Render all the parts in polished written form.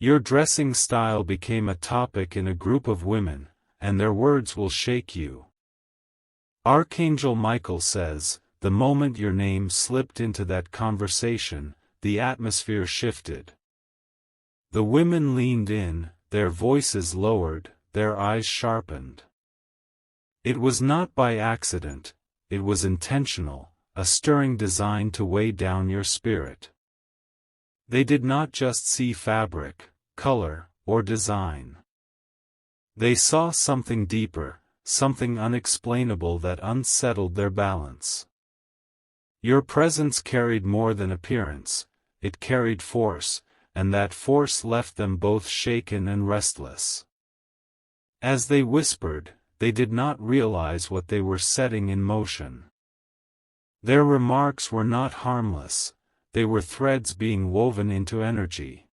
Your dressing style became a topic in a group of women, and their words will shake you. Archangel Michael says, the moment your name slipped into that conversation, the atmosphere shifted. The women leaned in, their voices lowered, their eyes sharpened. It was not by accident, it was intentional, a stirring designed to weigh down your spirit. They did not just see fabric, color, or design. They saw something deeper, something unexplainable that unsettled their balance. Your presence carried more than appearance, it carried force, and that force left them both shaken and restless. As they whispered, they did not realize what they were setting in motion. Their remarks were not harmless, they were threads being woven into energy.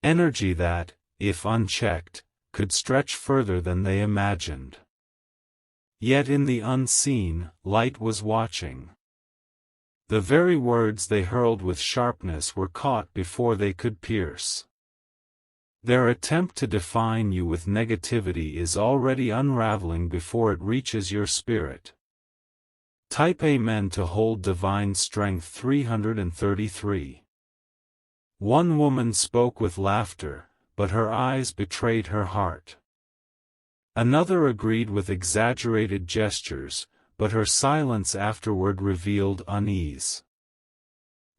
Energy that, if unchecked, could stretch further than they imagined. Yet in the unseen, light was watching. The very words they hurled with sharpness were caught before they could pierce. Their attempt to define you with negativity is already unraveling before it reaches your spirit. Type Amen to hold divine strength. 333. One woman spoke with laughter, but her eyes betrayed her heart. Another agreed with exaggerated gestures, but her silence afterward revealed unease.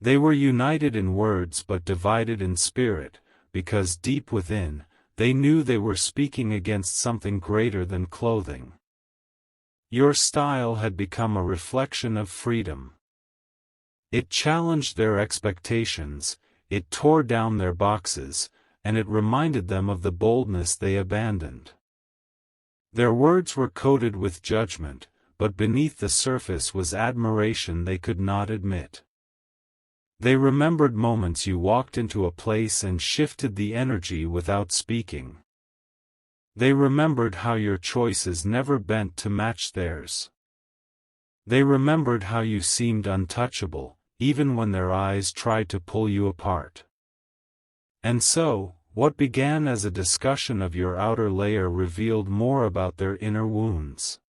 They were united in words but divided in spirit, because deep within, they knew they were speaking against something greater than clothing. Your style had become a reflection of freedom. It challenged their expectations, it tore down their boxes, and it reminded them of the boldness they abandoned. Their words were coated with judgment, but beneath the surface was admiration they could not admit. They remembered moments you walked into a place and shifted the energy without speaking. They remembered how your choices never bent to match theirs. They remembered how you seemed untouchable, even when their eyes tried to pull you apart. And so, what began as a discussion of your outer layer revealed more about their inner wounds.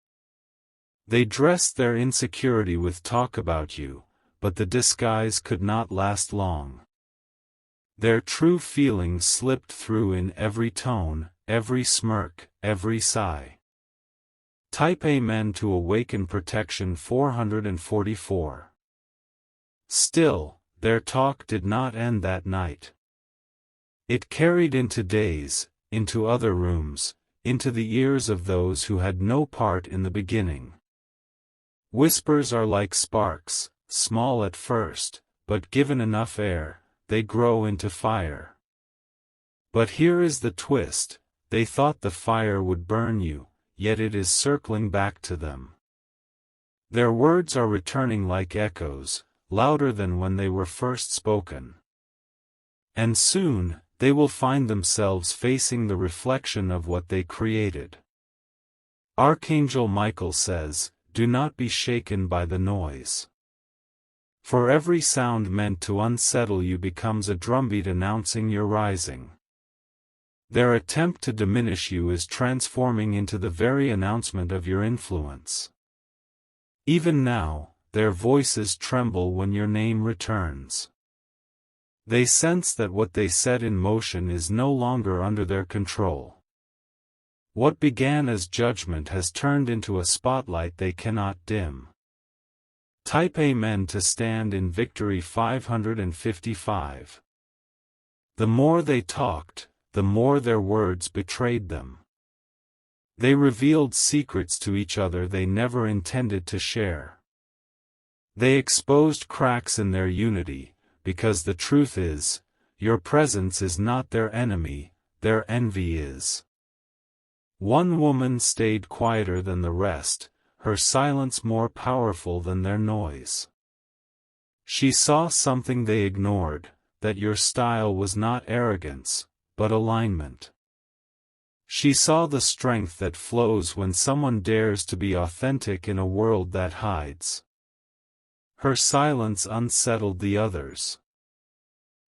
They dressed their insecurity with talk about you, but the disguise could not last long. Their true feelings slipped through in every tone, every smirk, every sigh. Type Amen to awaken protection. 444. Still, their talk did not end that night. It carried into days, into other rooms, into the ears of those who had no part in the beginning. Whispers are like sparks, small at first, but given enough air, they grow into fire. But here is the twist, they thought the fire would burn you, yet it is circling back to them. Their words are returning like echoes, louder than when they were first spoken. And soon, they will find themselves facing the reflection of what they created. Archangel Michael says, do not be shaken by the noise. For every sound meant to unsettle you becomes a drumbeat announcing your rising. Their attempt to diminish you is transforming into the very announcement of your influence. Even now, their voices tremble when your name returns. They sense that what they set in motion is no longer under their control. What began as judgment has turned into a spotlight they cannot dim. Type Amen to stand in victory. 555. The more they talked, the more their words betrayed them. They revealed secrets to each other they never intended to share. They exposed cracks in their unity, because the truth is, your presence is not their enemy, their envy is. One woman stayed quieter than the rest, her silence more powerful than their noise. She saw something they ignored, that your style was not arrogance, but alignment. She saw the strength that flows when someone dares to be authentic in a world that hides. Her silence unsettled the others.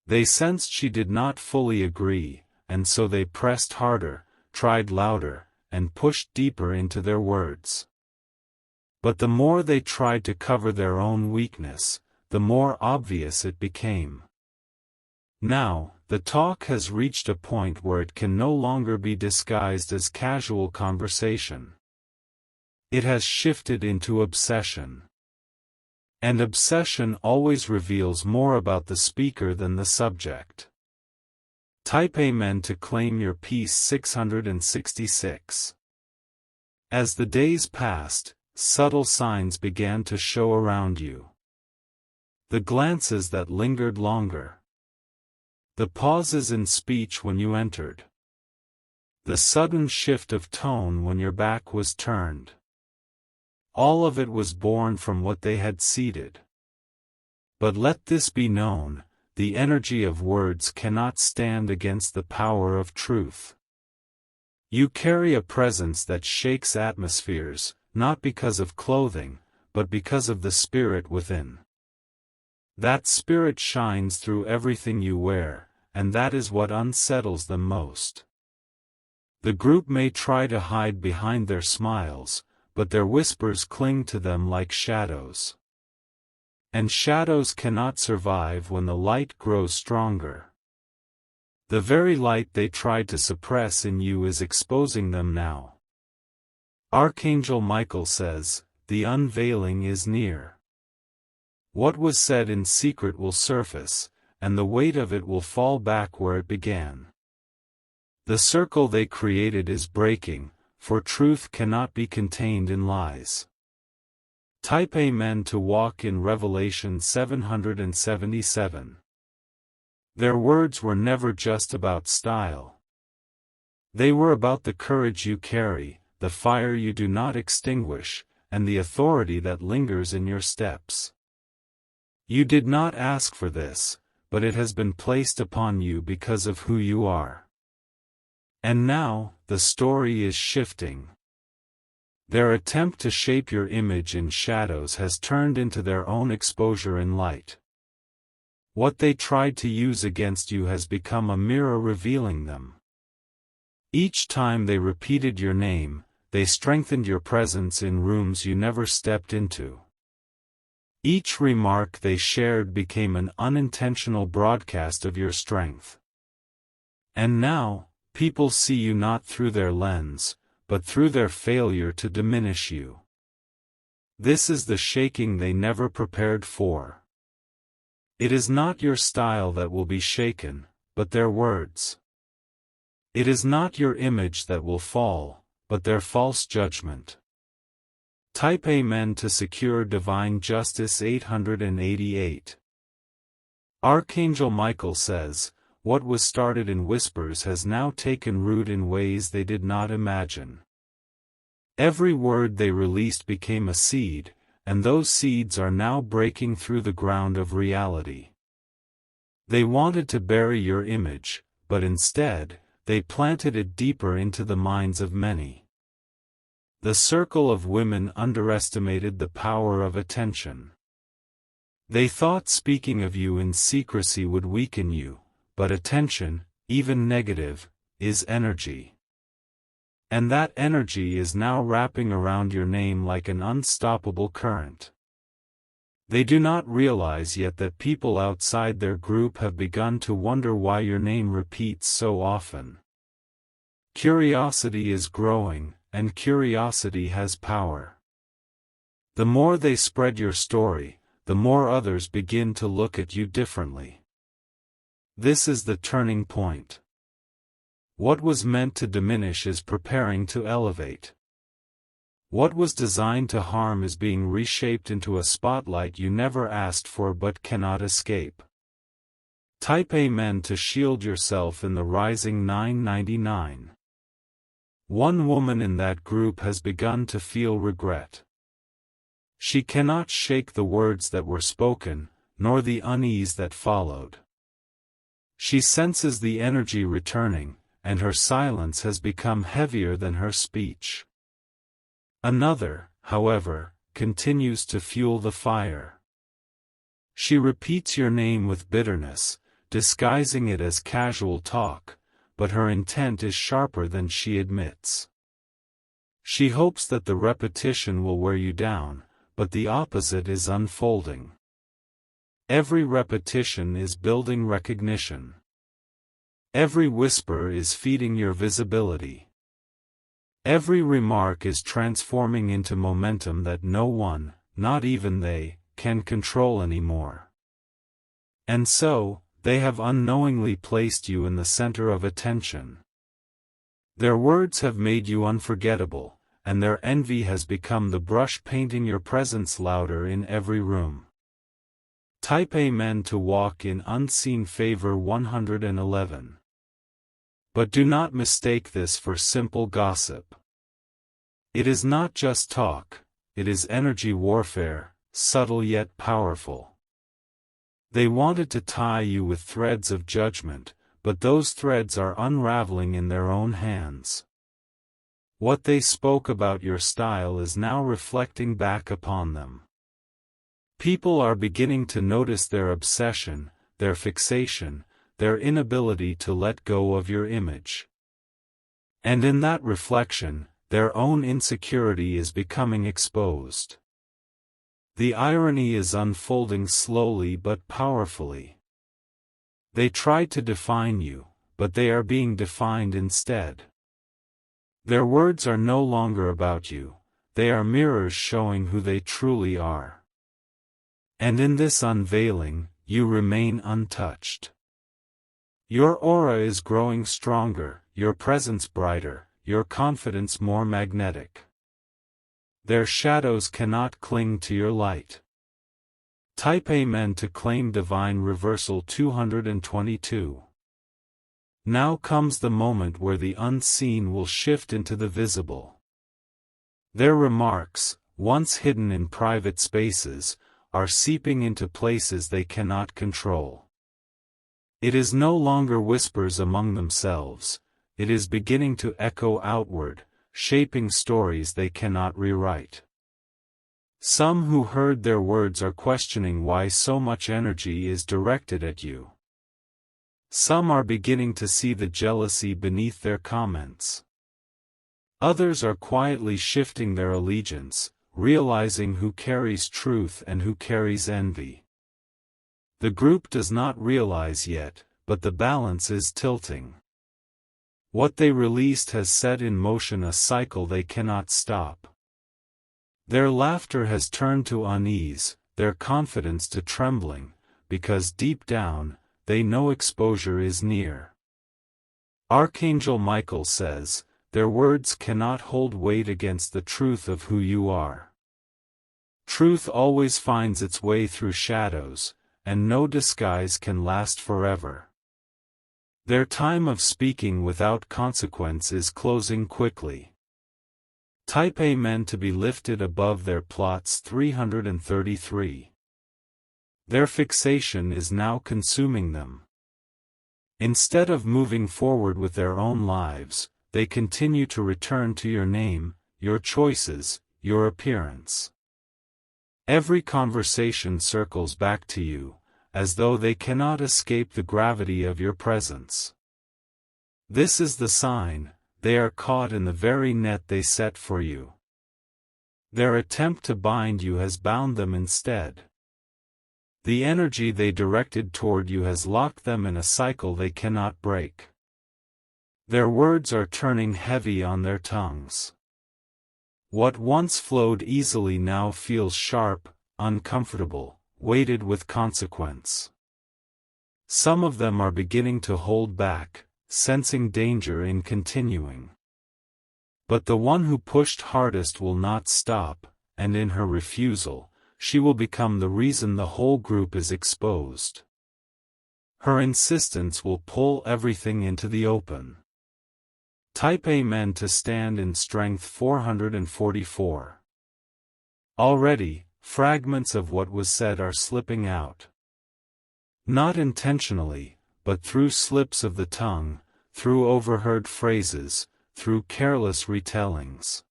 They sensed she did not fully agree, and so they pressed harder, tried louder, and pushed deeper into their words. But the more they tried to cover their own weakness, the more obvious it became. Now, the talk has reached a point where it can no longer be disguised as casual conversation. It has shifted into obsession. And obsession always reveals more about the speaker than the subject. Type Amen to claim your peace. 666. As the days passed, subtle signs began to show around you. The glances that lingered longer. The pauses in speech when you entered. The sudden shift of tone when your back was turned. All of it was born from what they had seeded. But let this be known, the energy of words cannot stand against the power of truth. You carry a presence that shakes atmospheres, not because of clothing, but because of the spirit within. That spirit shines through everything you wear, and that is what unsettles them most. The group may try to hide behind their smiles, but their whispers cling to them like shadows. And shadows cannot survive when the light grows stronger. The very light they tried to suppress in you is exposing them now. Archangel Michael says, the unveiling is near. What was said in secret will surface, and the weight of it will fall back where it began. The circle they created is breaking, for truth cannot be contained in lies. Type Amen to walk in Revelation 777. Their words were never just about style. They were about the courage you carry, the fire you do not extinguish, and the authority that lingers in your steps. You did not ask for this, but it has been placed upon you because of who you are. And now, the story is shifting. Their attempt to shape your image in shadows has turned into their own exposure in light. What they tried to use against you has become a mirror revealing them. Each time they repeated your name, they strengthened your presence in rooms you never stepped into. Each remark they shared became an unintentional broadcast of your strength. And now, people see you not through their lens, but through their failure to diminish you. This is the shaking they never prepared for. It is not your style that will be shaken, but their words. It is not your image that will fall, but their false judgment. Type Amen to secure divine justice. 888. Archangel Michael says, what was started in whispers has now taken root in ways they did not imagine. Every word they released became a seed, and those seeds are now breaking through the ground of reality. They wanted to bury your image, but instead, they planted it deeper into the minds of many. The circle of women underestimated the power of attention. They thought speaking of you in secrecy would weaken you, but attention, even negative, is energy. And that energy is now wrapping around your name like an unstoppable current. They do not realize yet that people outside their group have begun to wonder why your name repeats so often. Curiosity is growing, and curiosity has power. The more they spread your story, the more others begin to look at you differently. This is the turning point. What was meant to diminish is preparing to elevate. What was designed to harm is being reshaped into a spotlight you never asked for but cannot escape. Type Amen to shield yourself in the rising. 999. One woman in that group has begun to feel regret. She cannot shake the words that were spoken, nor the unease that followed. She senses the energy returning, and her silence has become heavier than her speech. Another, however, continues to fuel the fire. She repeats your name with bitterness, disguising it as casual talk, but her intent is sharper than she admits. She hopes that the repetition will wear you down, but the opposite is unfolding. Every repetition is building recognition. Every whisper is feeding your visibility. Every remark is transforming into momentum that no one, not even they, can control anymore. And so, they have unknowingly placed you in the center of attention. Their words have made you unforgettable, and their envy has become the brush painting your presence louder in every room. Type Amen to walk in unseen favor 111. But do not mistake this for simple gossip. It is not just talk, it is energy warfare, subtle yet powerful. They wanted to tie you with threads of judgment, but those threads are unraveling in their own hands. What they spoke about your style is now reflecting back upon them. People are beginning to notice their obsession, their fixation, their inability to let go of your image. And in that reflection, their own insecurity is becoming exposed. The irony is unfolding slowly but powerfully. They tried to define you, but they are being defined instead. Their words are no longer about you, they are mirrors showing who they truly are. And in this unveiling, you remain untouched. Your aura is growing stronger, your presence brighter, your confidence more magnetic. Their shadows cannot cling to your light. Type Amen to claim divine reversal 222. Now comes the moment where the unseen will shift into the visible. Their remarks, once hidden in private spaces, are seeping into places they cannot control. It is no longer whispers among themselves, it is beginning to echo outward, shaping stories they cannot rewrite. Some who heard their words are questioning why so much energy is directed at you. Some are beginning to see the jealousy beneath their comments. Others are quietly shifting their allegiance, realizing who carries truth and who carries envy. The group does not realize yet, but the balance is tilting. What they released has set in motion a cycle they cannot stop. Their laughter has turned to unease, their confidence to trembling, because deep down, they know exposure is near. Archangel Michael says, their words cannot hold weight against the truth of who you are. Truth always finds its way through shadows, and no disguise can last forever. Their time of speaking without consequence is closing quickly. Type Amen to be lifted above their plots 333. Their fixation is now consuming them. Instead of moving forward with their own lives, they continue to return to your name, your choices, your appearance. Every conversation circles back to you, as though they cannot escape the gravity of your presence. This is the sign, they are caught in the very net they set for you. Their attempt to bind you has bound them instead. The energy they directed toward you has locked them in a cycle they cannot break. Their words are turning heavy on their tongues. What once flowed easily now feels sharp, uncomfortable, weighted with consequence. Some of them are beginning to hold back, sensing danger in continuing. But the one who pushed hardest will not stop, and in her refusal, she will become the reason the whole group is exposed. Her insistence will pull everything into the open. Type Amen to stand in strength 444. Already, fragments of what was said are slipping out. Not intentionally, but through slips of the tongue, through overheard phrases, through careless retellings.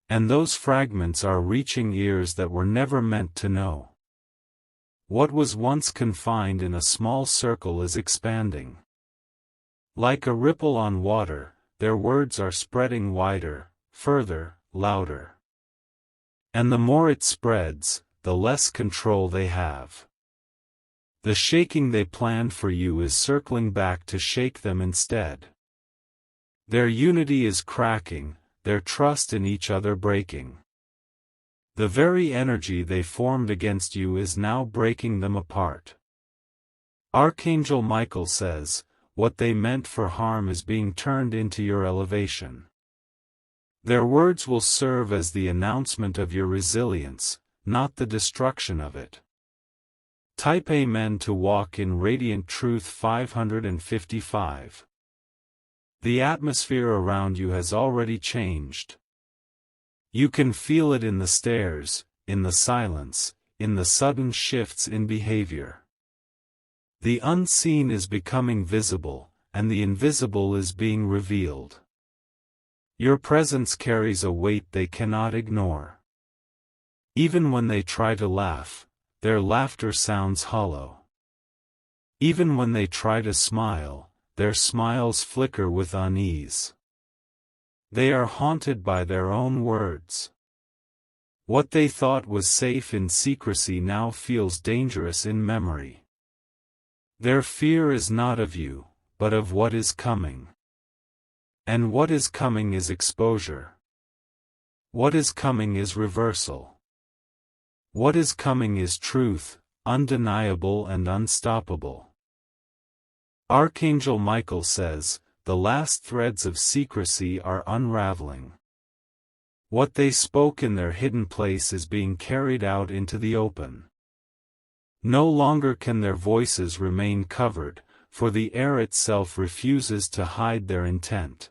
And those fragments are reaching ears that were never meant to know. What was once confined in a small circle is expanding. Like a ripple on water, their words are spreading wider, further, louder. And the more it spreads, the less control they have. The shaking they planned for you is circling back to shake them instead. Their unity is cracking, their trust in each other breaking. The very energy they formed against you is now breaking them apart. Archangel Michael says, what they meant for harm is being turned into your elevation. Their words will serve as the announcement of your resilience, not the destruction of it. Type Amen to walk in radiant truth. 555. The atmosphere around you has already changed. You can feel it in the stares, in the silence, in the sudden shifts in behavior. The unseen is becoming visible, and the invisible is being revealed. Your presence carries a weight they cannot ignore. Even when they try to laugh, their laughter sounds hollow. Even when they try to smile, their smiles flicker with unease. They are haunted by their own words. What they thought was safe in secrecy now feels dangerous in memory. Their fear is not of you, but of what is coming. And what is coming is exposure. What is coming is reversal. What is coming is truth, undeniable and unstoppable. Archangel Michael says, the last threads of secrecy are unraveling. What they spoke in their hidden place is being carried out into the open. No longer can their voices remain covered, for the air itself refuses to hide their intent.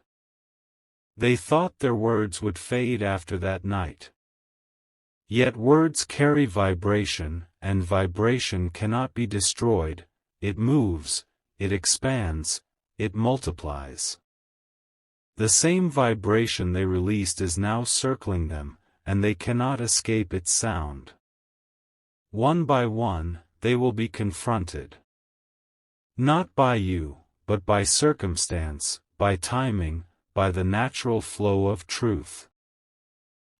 They thought their words would fade after that night. Yet words carry vibration, and vibration cannot be destroyed. It moves, it expands, it multiplies. The same vibration they released is now circling them, and they cannot escape its sound. One by one, they will be confronted. Not by you, but by circumstance, by timing, by the natural flow of truth.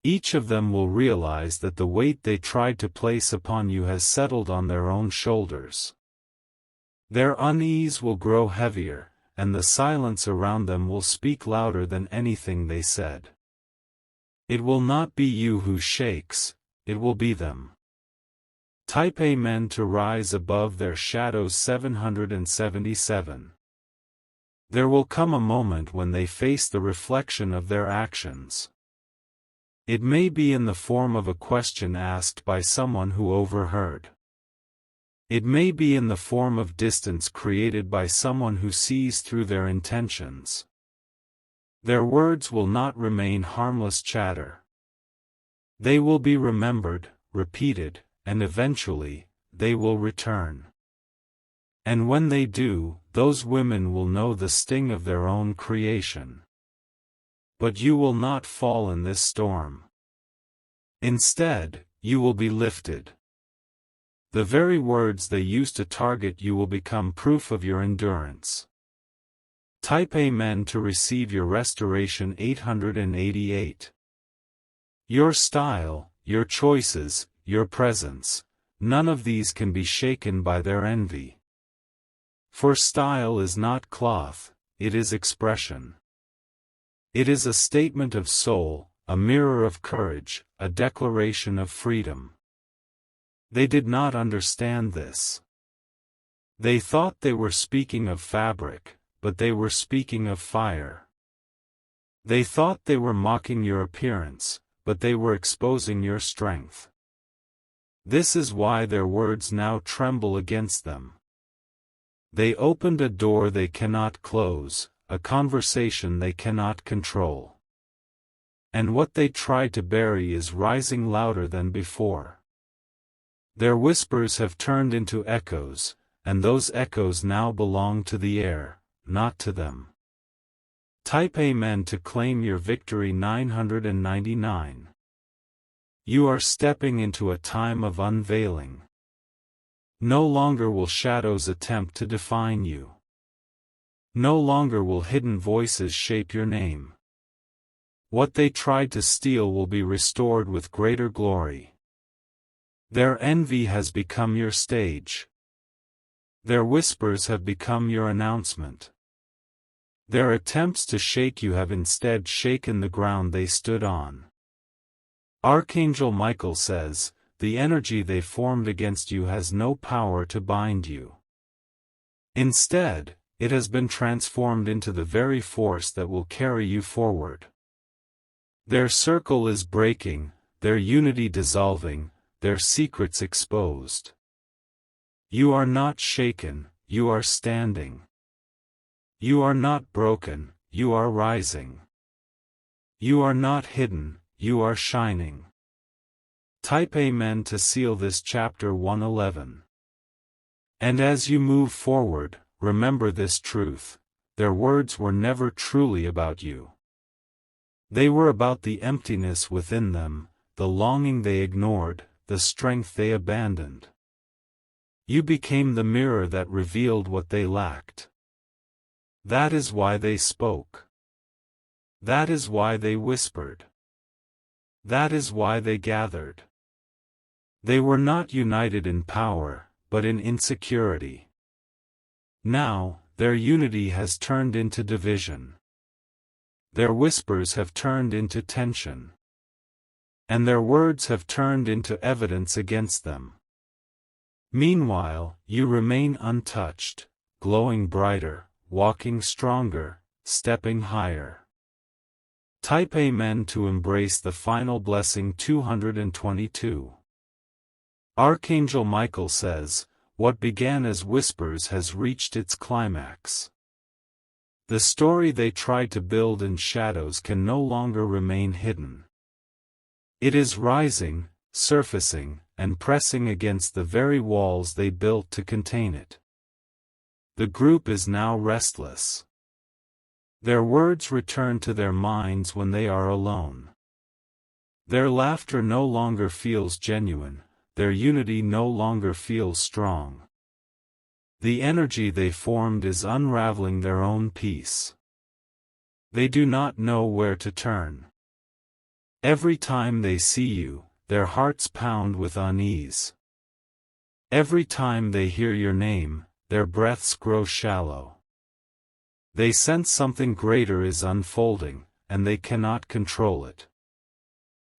Each of them will realize that the weight they tried to place upon you has settled on their own shoulders. Their unease will grow heavier, and the silence around them will speak louder than anything they said. It will not be you who shakes, it will be them. Type Amen to rise above their shadows. 777. There will come a moment when they face the reflection of their actions. It may be in the form of a question asked by someone who overheard. It may be in the form of distance created by someone who sees through their intentions. Their words will not remain harmless chatter. They will be remembered, repeated, and eventually, they will return. And when they do, those women will know the sting of their own creation. But you will not fall in this storm. Instead, you will be lifted. The very words they used to target you will become proof of your endurance. Type Amen to receive your restoration. 888. Your style, your choices, your presence, none of these can be shaken by their envy. For style is not cloth, it is expression. It is a statement of soul, a mirror of courage, a declaration of freedom. They did not understand this. They thought they were speaking of fabric, but they were speaking of fire. They thought they were mocking your appearance, but they were exposing your strength. This is why their words now tremble against them. They opened a door they cannot close, a conversation they cannot control. And what they tried to bury is rising louder than before. Their whispers have turned into echoes, and those echoes now belong to the air, not to them. Type Amen to claim your victory. 999. You are stepping into a time of unveiling. No longer will shadows attempt to define you. No longer will hidden voices shape your name. What they tried to steal will be restored with greater glory. Their envy has become your stage. Their whispers have become your announcement. Their attempts to shake you have instead shaken the ground they stood on. Archangel Michael says, the energy they formed against you has no power to bind you. Instead, it has been transformed into the very force that will carry you forward. Their circle is breaking, their unity dissolving, their secrets exposed. You are not shaken, you are standing. You are not broken, you are rising. You are not hidden, you are shining. Type Amen to seal this chapter 111. And as you move forward, remember this truth: their words were never truly about you. They were about the emptiness within them, the longing they ignored, the strength they abandoned. You became the mirror that revealed what they lacked. That is why they spoke. That is why they whispered. That is why they gathered. They were not united in power, but in insecurity. Now, their unity has turned into division. Their whispers have turned into tension. And their words have turned into evidence against them. Meanwhile, you remain untouched, glowing brighter, walking stronger, stepping higher. Type Amen to embrace the final blessing 222. Archangel Michael says, what began as whispers has reached its climax. The story they tried to build in shadows can no longer remain hidden. It is rising, surfacing, and pressing against the very walls they built to contain it. The group is now restless. Their words return to their minds when they are alone. Their laughter no longer feels genuine, their unity no longer feels strong. The energy they formed is unraveling their own peace. They do not know where to turn. Every time they see you, their hearts pound with unease. Every time they hear your name, their breaths grow shallow. They sense something greater is unfolding, and they cannot control it.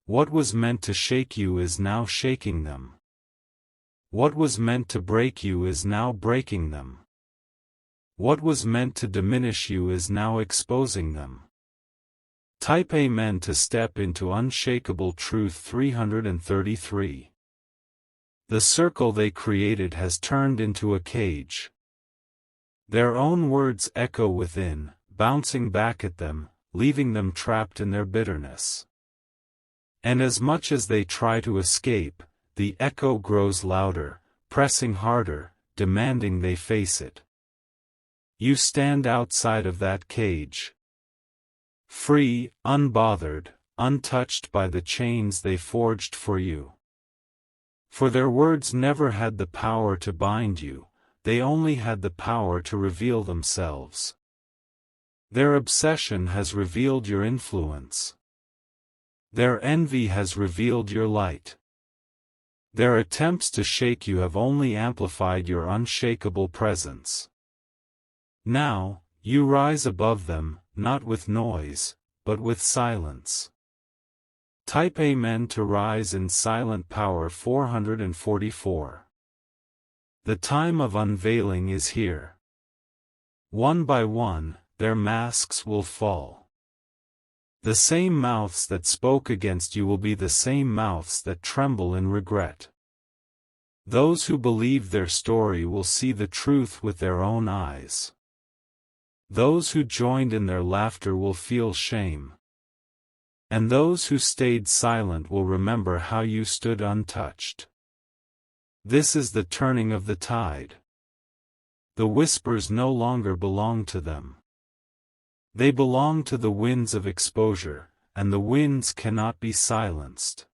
What was meant to shake you is now shaking them. What was meant to break you is now breaking them. What was meant to diminish you is now exposing them. Type Amen to step into unshakable truth 333. The circle they created has turned into a cage. Their own words echo within, bouncing back at them, leaving them trapped in their bitterness. And as much as they try to escape, the echo grows louder, pressing harder, demanding they face it. You stand outside of that cage. Free, unbothered, untouched by the chains they forged for you. For their words never had the power to bind you, they only had the power to reveal themselves. Their obsession has revealed your influence. Their envy has revealed your light. Their attempts to shake you have only amplified your unshakable presence. Now, you rise above them, not with noise, but with silence. Type Amen to rise in silent power 444. The time of unveiling is here. One by one, their masks will fall. The same mouths that spoke against you will be the same mouths that tremble in regret. Those who believe their story will see the truth with their own eyes. Those who joined in their laughter will feel shame. And those who stayed silent will remember how you stood untouched. This is the turning of the tide. The whispers no longer belong to them. They belong to the winds of exposure, and the winds cannot be silenced.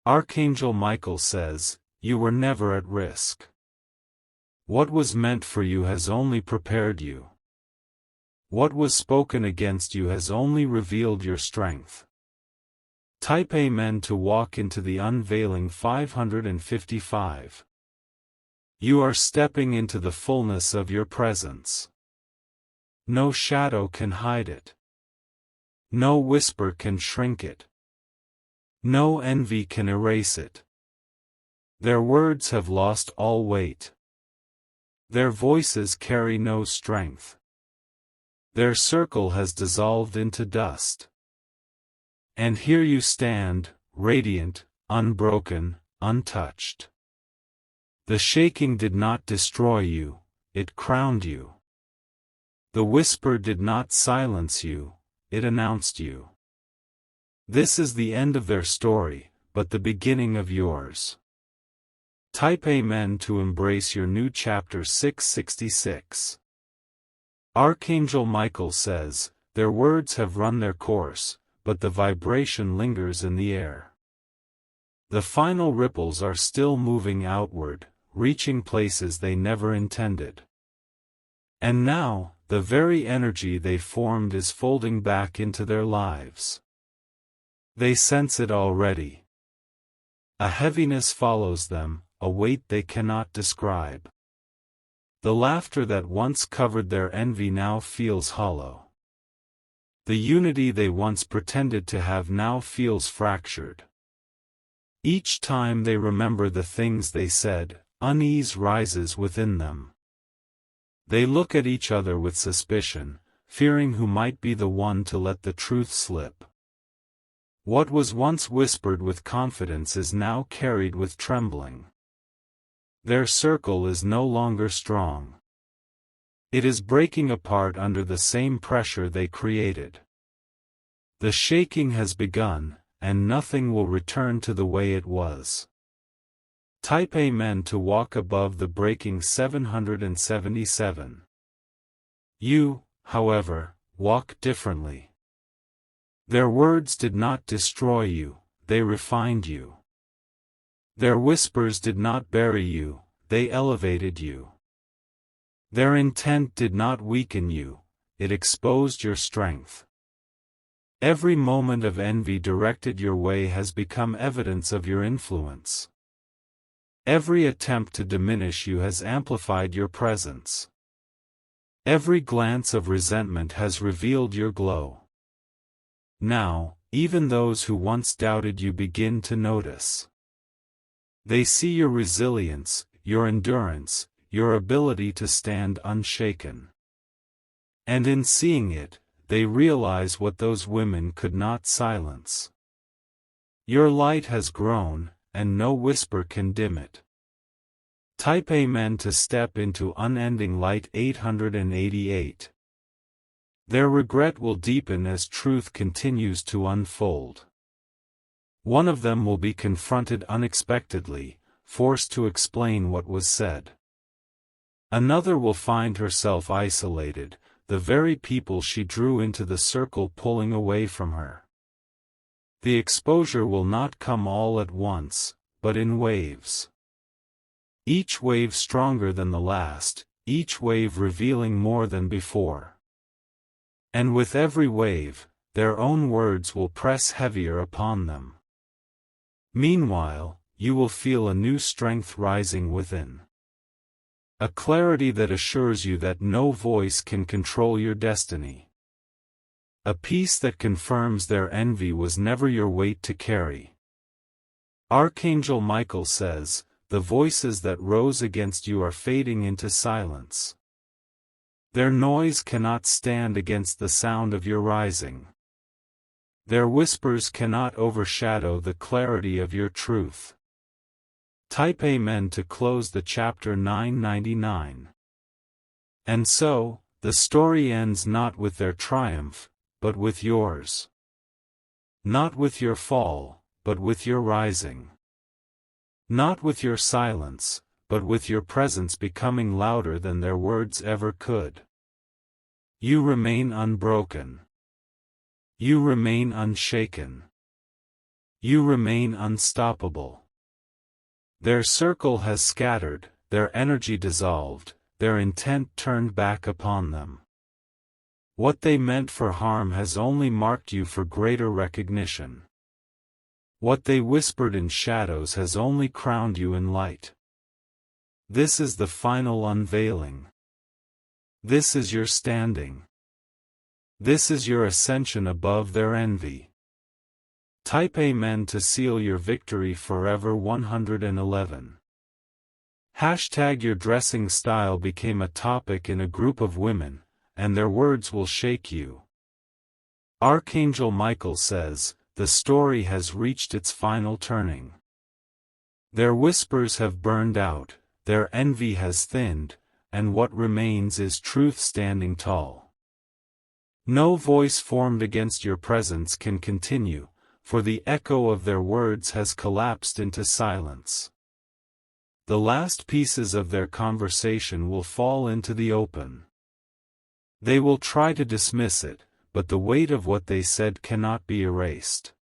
Archangel Michael says, you were never at risk. What was meant for you has only prepared you. What was spoken against you has only revealed your strength. Type Amen to walk into the unveiling 555. You are stepping into the fullness of your presence. No shadow can hide it. No whisper can shrink it. No envy can erase it. Their words have lost all weight. Their voices carry no strength. Their circle has dissolved into dust. And here you stand, radiant, unbroken, untouched. The shaking did not destroy you, it crowned you. The whisper did not silence you, it announced you. This is the end of their story, but the beginning of yours. Type Amen to embrace your new chapter 666. Archangel Michael says, their words have run their course, but the vibration lingers in the air. The final ripples are still moving outward, reaching places they never intended. And now, the very energy they formed is folding back into their lives. They sense it already. A heaviness follows them, a weight they cannot describe. The laughter that once covered their envy now feels hollow. The unity they once pretended to have now feels fractured. Each time they remember the things they said, unease rises within them. They look at each other with suspicion, fearing who might be the one to let the truth slip. What was once whispered with confidence is now carried with trembling. Their circle is no longer strong. It is breaking apart under the same pressure they created. The shaking has begun, and nothing will return to the way it was. Type Amen to walk above the breaking 777. You, however, walk differently. Their words did not destroy you, they refined you. Their whispers did not bury you, they elevated you. Their intent did not weaken you, it exposed your strength. Every moment of envy directed your way has become evidence of your influence. Every attempt to diminish you has amplified your presence. Every glance of resentment has revealed your glow. Now, even those who once doubted you begin to notice. They see your resilience, your endurance, your ability to stand unshaken. And in seeing it, they realize what those women could not silence. Your light has grown, and no whisper can dim it. Type Amen to step into unending light 888. Their regret will deepen as truth continues to unfold. One of them will be confronted unexpectedly, forced to explain what was said. Another will find herself isolated, the very people she drew into the circle pulling away from her. The exposure will not come all at once, but in waves. Each wave stronger than the last, each wave revealing more than before. And with every wave, their own words will press heavier upon them. Meanwhile, you will feel a new strength rising within. A clarity that assures you that no voice can control your destiny. A peace that confirms their envy was never your weight to carry. Archangel Michael says, the voices that rose against you are fading into silence. Their noise cannot stand against the sound of your rising. Their whispers cannot overshadow the clarity of your truth. Type Amen to close the chapter 999. And so, the story ends not with their triumph, but with yours. Not with your fall, but with your rising. Not with your silence, but with your presence becoming louder than their words ever could. You remain unbroken. You remain unshaken. You remain unstoppable. Their circle has scattered, their energy dissolved, their intent turned back upon them. What they meant for harm has only marked you for greater recognition. What they whispered in shadows has only crowned you in light. This is the final unveiling. This is your standing. This is your ascension above their envy. Type Amen to seal your victory forever. 111. Hashtag your dressing style became a topic in a group of women, and their words will shake you. Archangel Michael says, the story has reached its final turning. Their whispers have burned out, their envy has thinned, and what remains is truth standing tall. No voice formed against your presence can continue, for the echo of their words has collapsed into silence. The last pieces of their conversation will fall into the open. They will try to dismiss it, but the weight of what they said cannot be erased.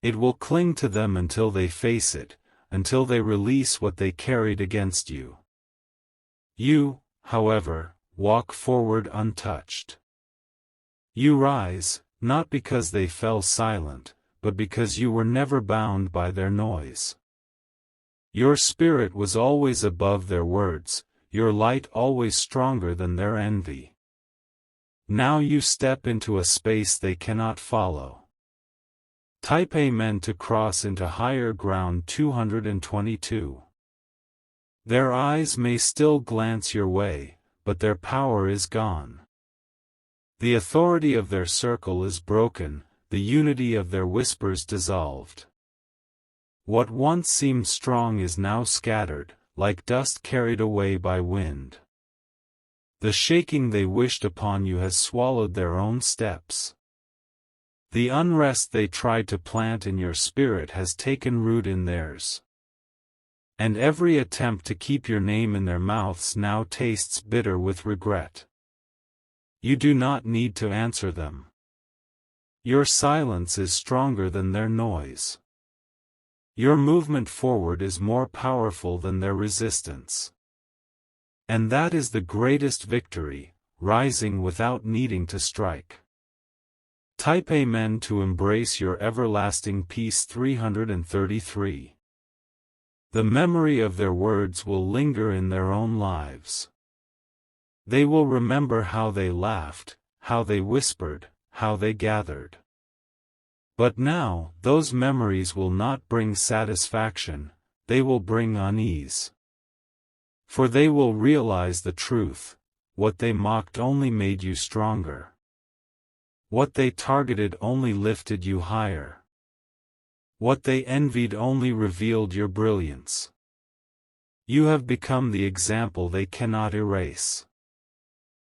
It will cling to them until they face it, until they release what they carried against you. You, however, walk forward untouched. You rise, not because they fell silent, but because you were never bound by their noise. Your spirit was always above their words, your light always stronger than their envy. Now you step into a space they cannot follow. Type Amen to cross into higher ground. 222. Their eyes may still glance your way, but their power is gone. The authority of their circle is broken, the unity of their whispers dissolved. What once seemed strong is now scattered, like dust carried away by wind. The shaking they wished upon you has swallowed their own steps. The unrest they tried to plant in your spirit has taken root in theirs. And every attempt to keep your name in their mouths now tastes bitter with regret. You do not need to answer them. Your silence is stronger than their noise. Your movement forward is more powerful than their resistance. And that is the greatest victory, rising without needing to strike. Type Amen to embrace your everlasting peace. 333. The memory of their words will linger in their own lives. They will remember how they laughed, how they whispered, how they gathered. But now, those memories will not bring satisfaction, they will bring unease. For they will realize the truth, what they mocked only made you stronger. What they targeted only lifted you higher. What they envied only revealed your brilliance. You have become the example they cannot erase.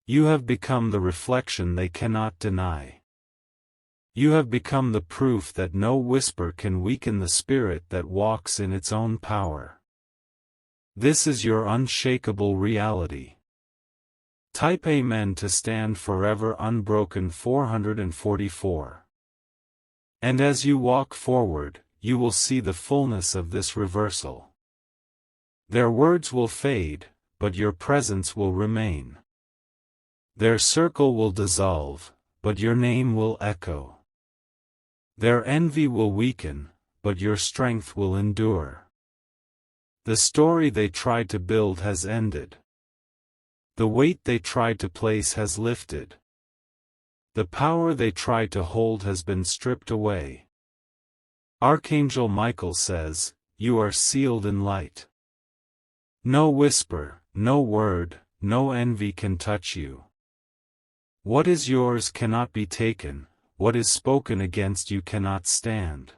You have become the reflection they cannot deny. You have become the proof that no whisper can weaken the spirit that walks in its own power. This is your unshakable reality. Type Amen to stand forever unbroken. 444. And as you walk forward, you will see the fullness of this reversal. Their words will fade, but your presence will remain. Their circle will dissolve, but your name will echo. Their envy will weaken, but your strength will endure. The story they tried to build has ended. The weight they tried to place has lifted. The power they tried to hold has been stripped away. Archangel Michael says, you are sealed in light. No whisper, no word, no envy can touch you. What is yours cannot be taken, what is spoken against you cannot stand.